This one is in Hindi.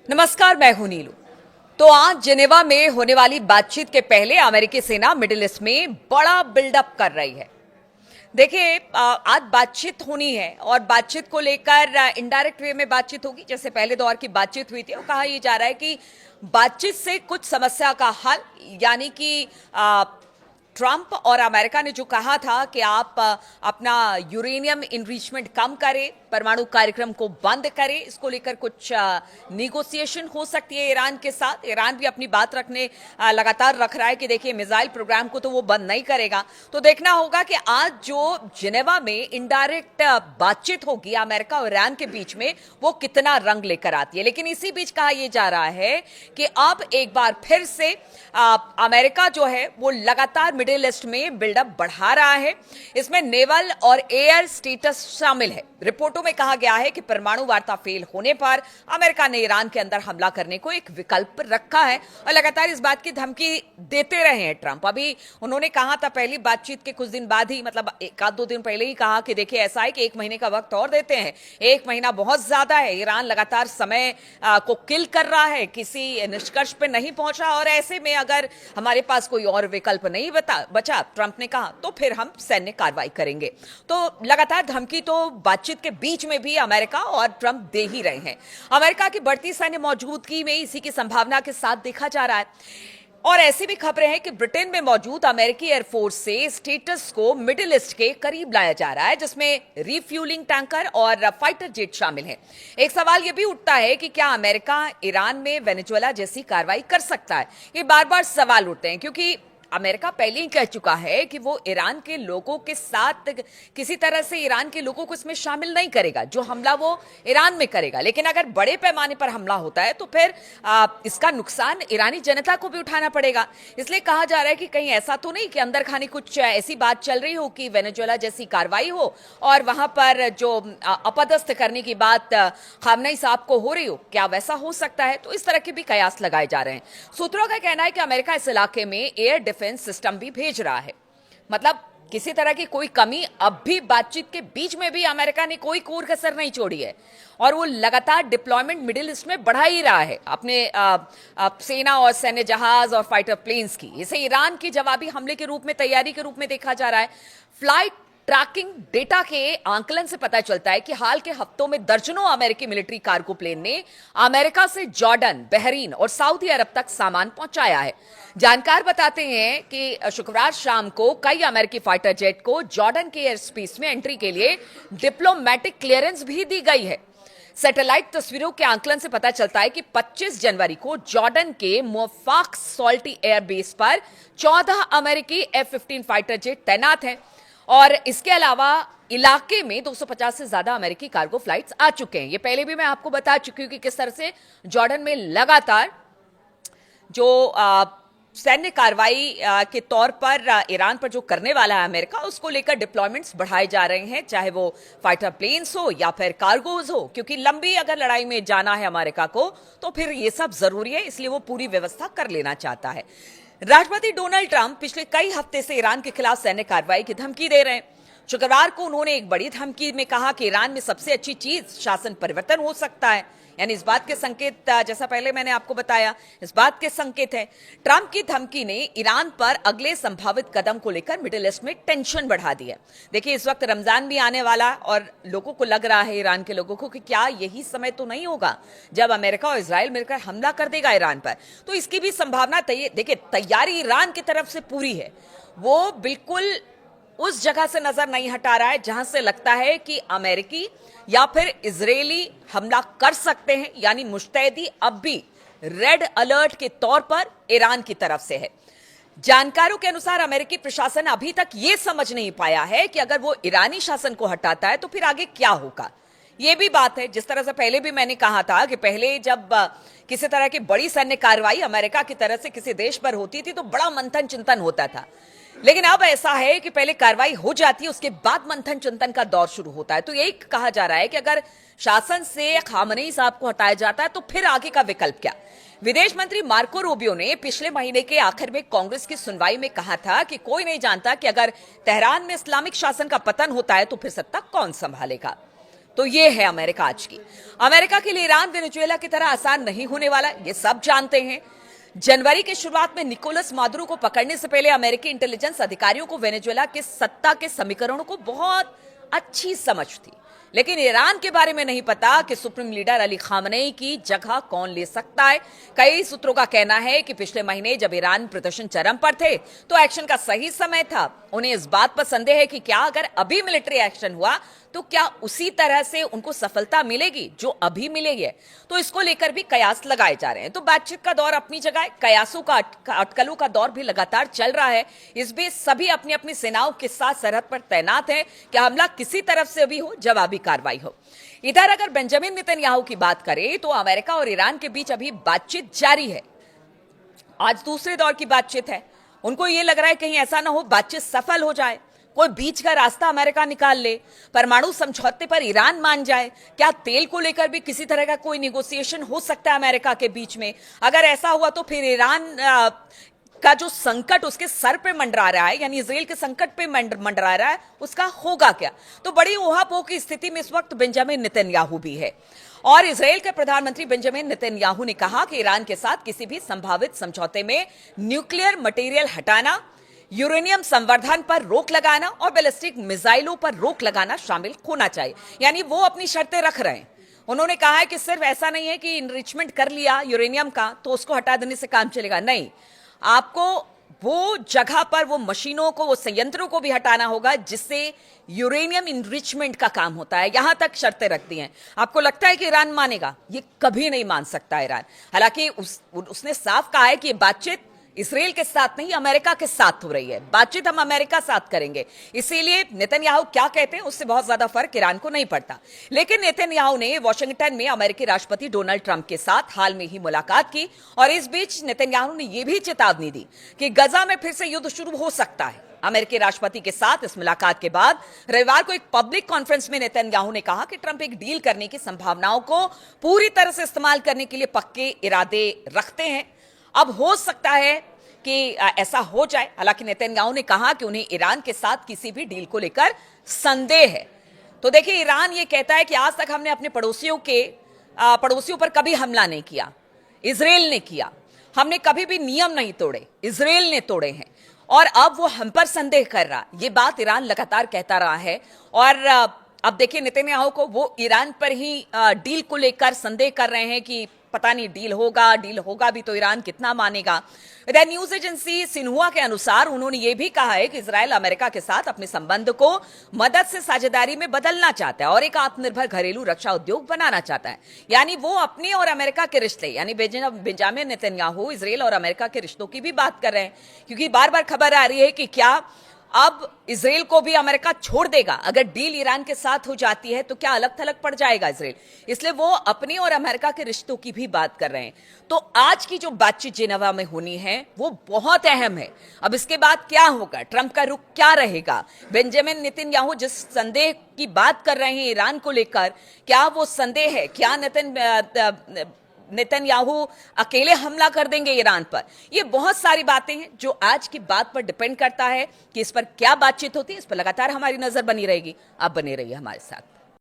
नमस्कार, मैं हूं नीलू। तो आज जिनेवा में होने वाली बातचीत के पहले अमेरिकी सेना मिडिल ईस्ट में बड़ा बिल्डअप कर रही है। देखिए, आज बातचीत होनी है और बातचीत को लेकर इनडायरेक्ट वे में बातचीत होगी। जैसे पहले दौर की बातचीत हुई थी और कहा यह जा रहा है कि बातचीत से कुछ समस्या का हल, यानी कि ट्रंप और अमेरिका ने जो कहा था कि आप अपना यूरेनियम इनरिचमेंट कम करें, परमाणु कार्यक्रम को बंद करें, इसको लेकर कुछ निगोसिएशन हो सकती है ईरान के साथ। ईरान भी अपनी बात रखने लगातार रख रहा है कि देखिए मिसाइल प्रोग्राम को तो वो बंद नहीं करेगा। तो देखना होगा कि आज जो जिनेवा में इनडायरेक्ट बातचीत होगी अमेरिका और ईरान के बीच में, वो कितना रंग लेकर आती है। लेकिन इसी बीच कहा यह जा रहा है कि अब एक बार फिर से अमेरिका जो है वो लगातार मिडिल ईस्ट में बिल्डअप बढ़ा रहा है। इसमें नेवल और एयर स्टेटस शामिल है। रिपोर्टों में कहा गया है कि परमाणु वार्ता फेल होने पर अमेरिका ने ईरान के अंदर हमला करने को एक विकल्प रखा है और लगातार इस बात की धमकी देते रहे हैं ट्रंप। अभी उन्होंने कहा था पहली बातचीत के कुछ दिन बाद ही, मतलब एक आध दो दिन पहले ही कहा कि देखिए ऐसा है कि 1 महीने का वक्त और देते हैं। 1 महीना बहुत ज्यादा है, ईरान लगातार समय को किल कर रहा है, किसी निष्कर्ष पे नहीं पहुंच रहा और ऐसे में अगर हमारे पास कोई और विकल्प नहीं बचा, ट्रंप ने कहा, तो फिर हम सैन्य कार्रवाई करेंगे। तो लगातार धमकी तो बातचीत के बीच में भी अमेरिका और ट्रंप दे ही रहे हैं। अमेरिका की बढ़ती सैन्य मौजूदगी में इसी की संभावना के साथ देखा जा रहा है। और ऐसी भी खबरें हैं कि ब्रिटेन में मौजूद अमेरिकी एयरफोर्स से स्टेटस को मिडिल ईस्ट के करीब लाया जा रहा है, जिसमें रिफ्यूलिंग टैंकर और फाइटर जेट शामिल हैं। एक सवाल यह भी उठता है कि क्या अमेरिका ईरान में वेनेजुएला जैसी कार्रवाई कर सकता है। ये बार बार सवाल उठते हैं क्योंकि अमेरिका पहले ही कह चुका है कि वो ईरान के लोगों के साथ किसी तरह से ईरान के लोगों को इसमें शामिल नहीं करेगा। जो हमला वो ईरान में करेगा, लेकिन अगर बड़े पैमाने पर हमला होता है तो फिर इसका नुकसान ईरानी जनता को भी उठाना पड़ेगा। इसलिए कहा जा रहा है कि कहीं ऐसा तो नहीं कि अंदर खाने कुछ ऐसी बात चल रही हो कि वेनेजुएला जैसी कार्रवाई हो और वहां पर जो अपदस्थ करने की बात खामनेई साहब को हो रही हो, क्या वैसा हो सकता है। तो इस तरह के भी कयास लगाए जा रहे हैं। सूत्रों का कहना है कि अमेरिका इस इलाके में एयर डिफेंस सिस्टम भी भेज रहा है। मतलब किसी तरह की कोई कमी अब भी बातचीत के बीच में भी अमेरिका ने कोई कोर कसर नहीं छोड़ी है और वो लगातार डिप्लॉयमेंट मिडिल ईस्ट में बढ़ा ही रहा है अपने सेना और सैन्य जहाज और फाइटर प्लेन्स की। इसे ईरान की जवाबी हमले के रूप में, तैयारी के रूप में देखा जा रहा है। फ्लाइट ट्रैकिंग डेटा के आंकलन से पता चलता है कि हाल के हफ्तों में दर्जनों अमेरिकी मिलिट्री कार्गो प्लेन ने अमेरिका से जॉर्डन, बहरीन और सऊदी अरब तक सामान पहुंचाया है। जानकार बताते हैं कि शुक्रवार शाम को कई अमेरिकी फाइटर जेट को जॉर्डन के एयर स्पेस में एंट्री के लिए डिप्लोमेटिक क्लियरेंस भी दी गई है। सैटेलाइट तस्वीरों के आंकलन से पता चलता है कि 25 जनवरी को जॉर्डन के मोफाक सॉल्टी एयरबेस पर 14 अमेरिकी F-15 फाइटर जेट तैनात हैं और इसके अलावा इलाके में 250 से ज्यादा अमेरिकी कार्गो फ्लाइट्स आ चुके हैं। ये पहले भी मैं आपको बता चुकी हूं कि किस तरह से जॉर्डन में लगातार जो सैन्य कार्रवाई के तौर पर ईरान पर जो करने वाला है अमेरिका, उसको लेकर डिप्लॉयमेंट्स बढ़ाए जा रहे हैं, चाहे वो फाइटर प्लेन्स हो या फिर कार्गोज हो, क्योंकि लंबी अगर लड़ाई में जाना है अमेरिका को तो फिर ये सब जरूरी है। इसलिए वो पूरी व्यवस्था कर लेना चाहता है। राष्ट्रपति डोनाल्ड ट्रंप पिछले कई हफ्ते से ईरान के खिलाफ सैन्य कार्रवाई की धमकी दे रहे हैं। शुक्रवार को उन्होंने एक बड़ी धमकी में कहा कि ईरान में सबसे अच्छी चीज शासन परिवर्तन हो सकता है। यानी इस बात के संकेत, जैसा पहले मैंने आपको बताया, इस बात के संकेत है। ट्रंप की धमकी ने ईरान पर अगले संभावित कदम को लेकर मिडिल ईस्ट में टेंशन बढ़ा दी है। देखिए, इस वक्त रमजान भी आने वाला और लोगों को लग रहा है, ईरान के लोगों को, कि क्या यही समय तो नहीं होगा जब अमेरिका और इजराइल मिलकर हमला कर देगा ईरान पर। तो इसकी भी संभावना देखिए, तैयारी ईरान की तरफ से पूरी है। वो बिल्कुल उस जगह से नजर नहीं हटा रहा है जहां से लगता है कि अमेरिकी या फिर इजरायली हमला कर सकते हैं। यानी मुस्तैदी अब भी रेड अलर्ट के तौर पर ईरान की तरफ से है। जानकारों के अनुसार अमेरिकी प्रशासन अभी तक यह समझ नहीं पाया है कि अगर वो ईरानी शासन को हटाता है तो फिर आगे क्या होगा। यह भी बात है, जिस तरह से पहले भी मैंने कहा था कि पहले जब किसी तरह की बड़ी सैन्य कार्रवाई अमेरिका की तरफ से किसी देश पर होती थी तो बड़ा मंथन चिंतन होता था, लेकिन अब ऐसा है कि पहले कार्रवाई हो जाती है, उसके बाद मंथन चिंतन का दौर शुरू होता है। तो यही कहा जा रहा है कि अगर शासन से खामनेई साहब को हटाया जाता है तो फिर आगे का विकल्प क्या। विदेश मंत्री मार्को रूबियो ने पिछले महीने के आखिर में कांग्रेस की सुनवाई में कहा था कि कोई नहीं जानता कि अगर तेहरान में इस्लामिक शासन का पतन होता है तो फिर सत्ता कौन संभालेगा। तो ये है अमेरिका आज की। अमेरिका के लिए ईरान वेनेजुएला की तरह आसान नहीं होने वाला, ये सब जानते हैं। जनवरी की शुरुआत में निकोलस मादुरो को पकड़ने से पहले अमेरिकी इंटेलिजेंस अधिकारियों को वेनेजुएला के सत्ता के समीकरणों को बहुत अच्छी समझ थी, लेकिन ईरान के बारे में नहीं पता कि सुप्रीम लीडर अली खामनेई की जगह कौन ले सकता है। कई सूत्रों का कहना है कि पिछले महीने जब ईरान प्रदर्शन चरम पर थे तो एक्शन का सही समय था। उन्हें इस बात पर संदेह है कि क्या अगर अभी मिलिट्री एक्शन हुआ तो क्या उसी तरह से उनको सफलता मिलेगी जो अभी मिली है। तो इसको लेकर भी कयास लगाए जा रहे हैं। तो बातचीत का दौर अपनी जगह है, कयासों का अटकलों का दौर भी लगातार चल रहा है। इस बीच सभी अपनी अपनी सेनाओं के साथ सरहद पर तैनात हैं कि हमला किसी तरफ से भी हो, जवाबी कार्रवाई हो। इधर अगर बेंजामिन नेतन्याहू की बात करें तो अमेरिका और ईरान के बीच अभी बातचीत जारी है। आज दूसरे दौर की बातचीत है। उनको यह लग रहा है कहीं ऐसा ना हो बातचीत सफल हो जाए, कोई बीच का रास्ता अमेरिका निकाल ले, परमाणु समझौते पर ईरान मान जाए। क्या तेल को लेकर भी किसी तरह का कोई निगोसिएशन हो सकता है अमेरिका के बीच में? अगर ऐसा हुआ तो फिर ईरान का जो संकट उसके सर पे मंडरा रहा है, यानी इजराइल के संकट पे मंडरा रहा है, उसका होगा क्या? तो बड़ी ऊहापोह की स्थिति में इस वक्त बेंजामिन नेतन्याहू भी है। और इजराइल के प्रधानमंत्री बेंजामिन नेतन्याहू ने कहा कि ईरान के साथ किसी भी संभावित समझौते में न्यूक्लियर मटेरियल हटाना, यूरेनियम संवर्धन पर रोक लगाना और बैलिस्टिक मिसाइलों पर रोक लगाना शामिल होना चाहिए। यानी वो अपनी शर्तें रख रहे हैं। उन्होंने कहा है कि सिर्फ ऐसा नहीं है कि इनरिचमेंट कर लिया यूरेनियम का तो उसको हटा देने से काम चलेगा, नहीं, आपको वो जगह पर वो मशीनों को, वो संयंत्रों को भी हटाना होगा जिससे यूरेनियम इनरिचमेंट का काम होता है। यहां तक शर्तें रख दी हैं। आपको लगता है कि ईरान मानेगा? ये कभी नहीं मान सकता ईरान। हालांकि उसने साफ कहा है कि ये बातचीत इसराइल के साथ नहीं अमेरिका के साथ हो रही है, बातचीत हम अमेरिका साथ करेंगे। इसीलिए नेतन्याहू क्या कहते हैं उससे बहुत ज्यादा फर्क ईरान को नहीं पड़ता। लेकिन नेतन्याहू ने वॉशिंगटन में अमेरिकी राष्ट्रपति डोनाल्ड ट्रंप के साथ हाल में ही मुलाकात की और इस बीच नेतन्याहू ने यह भी चेतावनी दी कि गजा में फिर से युद्ध शुरू हो सकता है। अमेरिकी राष्ट्रपति के साथ इस मुलाकात के बाद रविवार को एक पब्लिक कॉन्फ्रेंस में नेतन्याहू ने कहा कि ट्रंप एक डील करने की संभावनाओं को पूरी तरह से इस्तेमाल करने के लिए पक्के इरादे रखते हैं। अब हो सकता है कि ऐसा हो जाए। हालांकि नेतन्याहू ने कहा कि उन्हें ईरान के साथ किसी भी डील को लेकर संदेह है। तो देखिए, ईरान ये कहता है कि आज तक हमने अपने पड़ोसियों पर कभी हमला नहीं किया, इजराइल ने किया। हमने कभी भी नियम नहीं तोड़े, इजराइल ने तोड़े हैं। और अब वो हम पर संदेह कर रहा, ये बात ईरान लगातार कहता रहा है। और अब देखिए, नेतन्याहू को वो ईरान पर ही डील को लेकर संदेह कर रहे हैं कि पता नहीं डील होगा भी तो ईरान कितना मानेगा। इधर न्यूज एजेंसी सिन्हुआ के अनुसार उन्होंने ये भी कहा है कि इजराइल अमेरिका के साथ अपने संबंध को मदद से साझेदारी में बदलना चाहता है और एक आत्मनिर्भर घरेलू रक्षा उद्योग बनाना चाहता है। यानी वो अपने और अमेरिका के रिश्ते, यानी बेंजामिन नेतन्याहू इजराइल और अमेरिका के रिश्तों की भी बात कर रहे हैं, क्योंकि बार बार खबर आ रही है कि क्या अब इजराइल को भी अमेरिका छोड़ देगा। अगर डील ईरान के साथ हो जाती है तो क्या अलग थलग पड़ जाएगा इजराइल, इसलिए वो अपने और अमेरिका के रिश्तों की भी बात कर रहे हैं। तो आज की जो बातचीत जेनेवा में होनी है वो बहुत अहम है। अब इसके बाद क्या होगा, ट्रंप का रुख क्या रहेगा, बेंजामिन नेतन्याहू जिस संदेह की बात कर रहे हैं ईरान को लेकर, क्या वो संदेह है, क्या नेतन्याहू अकेले हमला कर देंगे ईरान पर? ये बहुत सारी बातें हैं जो आज की बात पर डिपेंड करता है कि इस पर क्या बातचीत होती है। इस पर लगातार हमारी नजर बनी रहेगी। आप बने रहिए हमारे साथ।